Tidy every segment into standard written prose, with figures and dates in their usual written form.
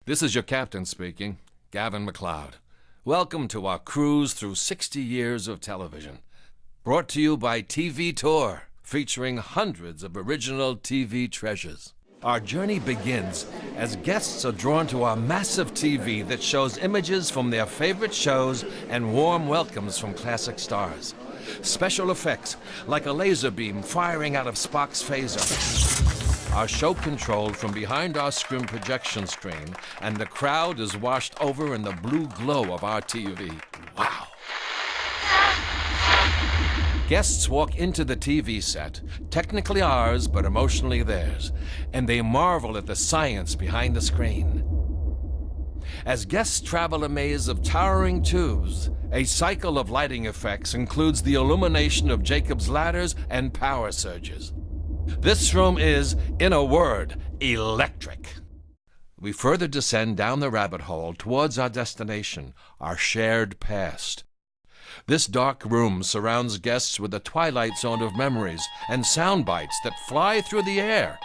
This is your captain speaking, Gavin MacLeod. Welcome to our cruise through 60 years of television. Brought to you by TV Tour, featuring hundreds of original TV treasures. Our journey begins as guests are drawn to our massive TV that shows images from their favorite shows and warm welcomes from classic stars. Special effects, like a laser beam firing out of Spock's phaser. Our show controlled from behind our screen projection screen, and the crowd is washed over in the blue glow of our TV. Wow! Guests walk into the TV set, technically ours, but emotionally theirs, and they marvel at the science behind the screen. As guests travel a maze of towering tubes, a cycle of lighting effects includes the illumination of Jacob's ladders and power surges. This room is, in a word, electric. We further descend down the rabbit hole towards our destination, our shared past. This dark room surrounds guests with a twilight zone of memories and sound bites that fly through the air.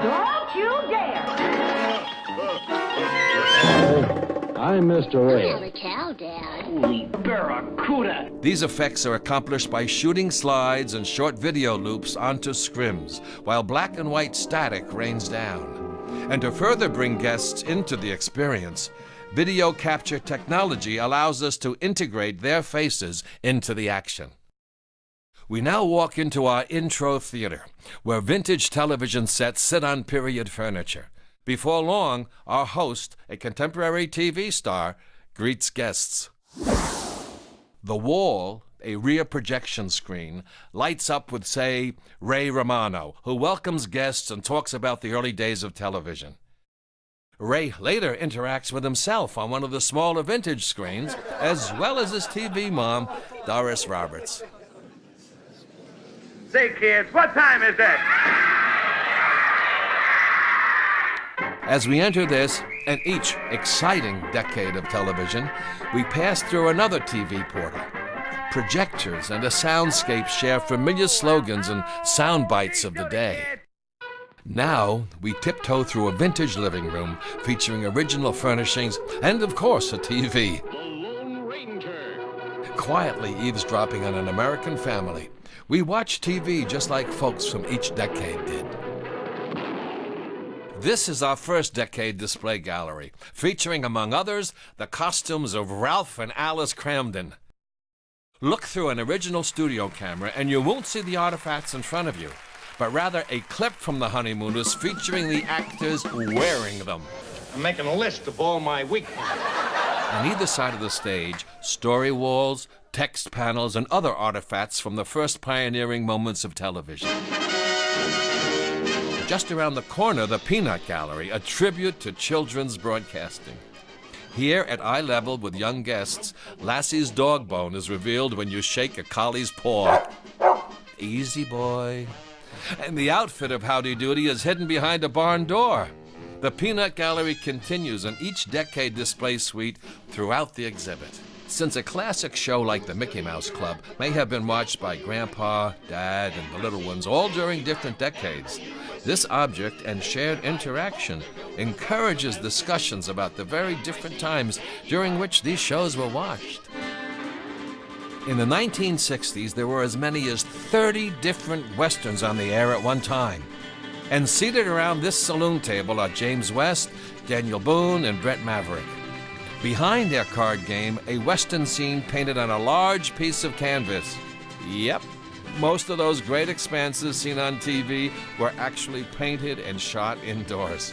Don't you dare! I'm Mr. Ray. Holy cow, Dad. Holy barracuda! These effects are accomplished by shooting slides and short video loops onto scrims, while black and white static rains down. And to further bring guests into the experience, video capture technology allows us to integrate their faces into the action. We now walk into our intro theater, where vintage television sets sit on period furniture. Before long, our host, a contemporary TV star, greets guests. The wall, a rear projection screen, lights up with, say, Ray Romano, who welcomes guests and talks about the early days of television. Ray later interacts with himself on one of the smaller vintage screens, as well as his TV mom, Doris Roberts. Say, kids, what time is it? As we enter this, and each exciting decade of television, we pass through another TV portal. Projectors and a soundscape share familiar slogans and sound bites of the day. Now, we tiptoe through a vintage living room featuring original furnishings and, of course, a TV. Quietly eavesdropping on an American family, we watch TV just like folks from each decade did. This is our first decade display gallery, featuring, among others, the costumes of Ralph and Alice Cramden. Look through an original studio camera and you won't see the artifacts in front of you, but rather a clip from The Honeymooners featuring the actors wearing them. I'm making a list of all my weaknesses. On either side of the stage, story walls, text panels, and other artifacts from the first pioneering moments of television. Just around the corner, the Peanut Gallery, a tribute to children's broadcasting. Here, at eye level with young guests, Lassie's dog bone is revealed when you shake a collie's paw. Easy, boy. And the outfit of Howdy Doody is hidden behind a barn door. The Peanut Gallery continues in each decade display suite throughout the exhibit. Since a classic show like the Mickey Mouse Club may have been watched by Grandpa, Dad, and the little ones all during different decades, this object and shared interaction encourages discussions about the very different times during which these shows were watched. In the 1960s, there were as many as 30 different westerns on the air at one time. And seated around this saloon table are James West, Daniel Boone, and Brett Maverick. Behind their card game, a western scene painted on a large piece of canvas. Yep, most of those great expanses seen on TV were actually painted and shot indoors.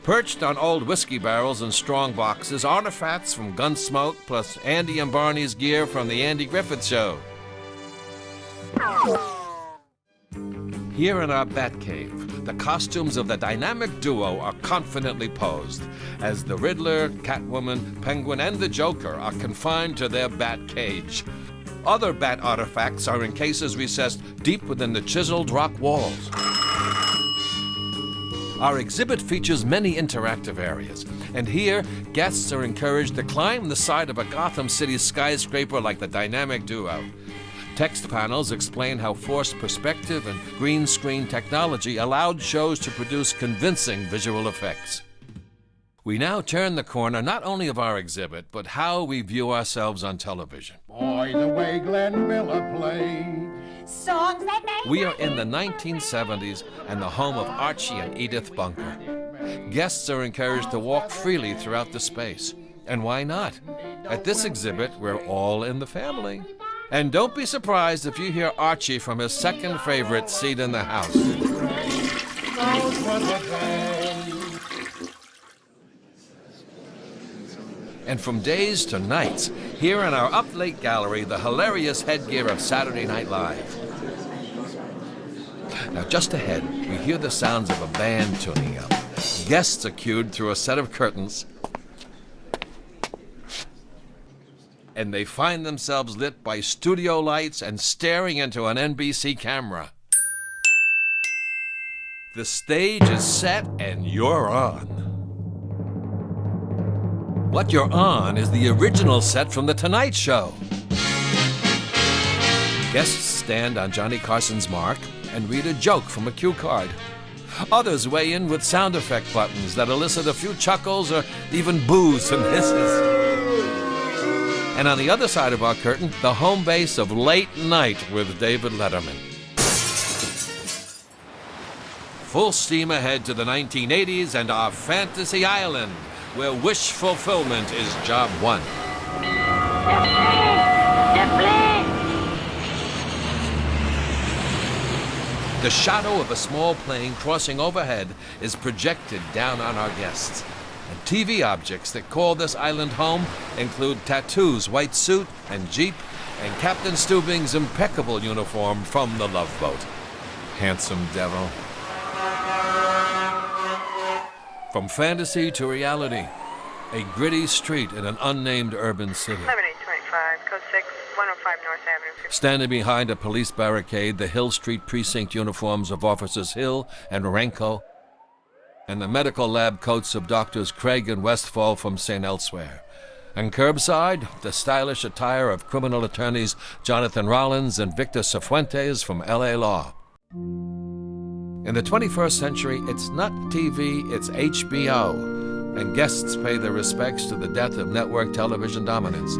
Perched on old whiskey barrels and strong boxes, artifacts from Gunsmoke, plus Andy and Barney's gear from the Andy Griffith Show. Here in our Batcave, the costumes of the dynamic duo are confidently posed, as the Riddler, Catwoman, Penguin, and the Joker are confined to their bat cage. Other bat artifacts are in cases recessed deep within the chiseled rock walls. Our exhibit features many interactive areas, and here, guests are encouraged to climb the side of a Gotham City skyscraper like the dynamic duo. Text panels explain how forced perspective and green screen technology allowed shows to produce convincing visual effects. We now turn the corner not only of our exhibit, but how we view ourselves on television. Boy, the way Glenn Miller played. Songs that make We are in the 1970s and the home of Archie and Edith Bunker. Guests are encouraged to walk freely throughout the space. And why not? At this exhibit, we're all in the family. And don't be surprised if you hear Archie from his second favorite seat in the house. Those were the days. And from days to nights, here in our up-late gallery, the hilarious headgear of Saturday Night Live. Now, just ahead, we hear the sounds of a band tuning up. Guests are cued through a set of curtains, and they find themselves lit by studio lights and staring into an NBC camera. The stage is set, and you're on. What you're on is the original set from The Tonight Show. Guests stand on Johnny Carson's mark and read a joke from a cue card. Others weigh in with sound effect buttons that elicit a few chuckles or even boos and hisses. And on the other side of our curtain, the home base of Late Night with David Letterman. Full steam ahead to the 1980s and our fantasy island, where wish fulfillment is job one. The shadow of a small plane crossing overhead is projected down on our guests. And TV objects that call this island home include Tattoo's white suit and Jeep, and Captain Stubing's impeccable uniform from the Love Boat. Handsome devil. From fantasy to reality, a gritty street in an unnamed urban city. 7825, code 6, 105 North Avenue. Standing behind a police barricade, the Hill Street precinct uniforms of Officers Hill and Renko, and the medical lab coats of Doctors Craig and Westfall from St. Elsewhere. And curbside, the stylish attire of criminal attorneys Jonathan Rollins and Victor Cifuentes from LA Law. In the 21st century, it's not TV, it's HBO. And guests pay their respects to the death of network television dominance.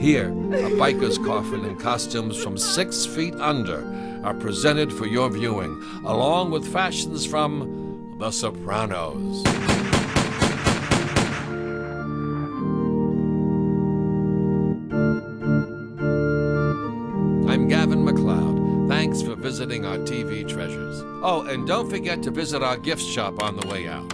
Here, a biker's coffin and costumes from 6 feet under are presented for your viewing, along with fashions from The Sopranos. I'm Gavin MacLeod. Thanks for visiting our TV treasures. Oh, and don't forget to visit our gift shop on the way out.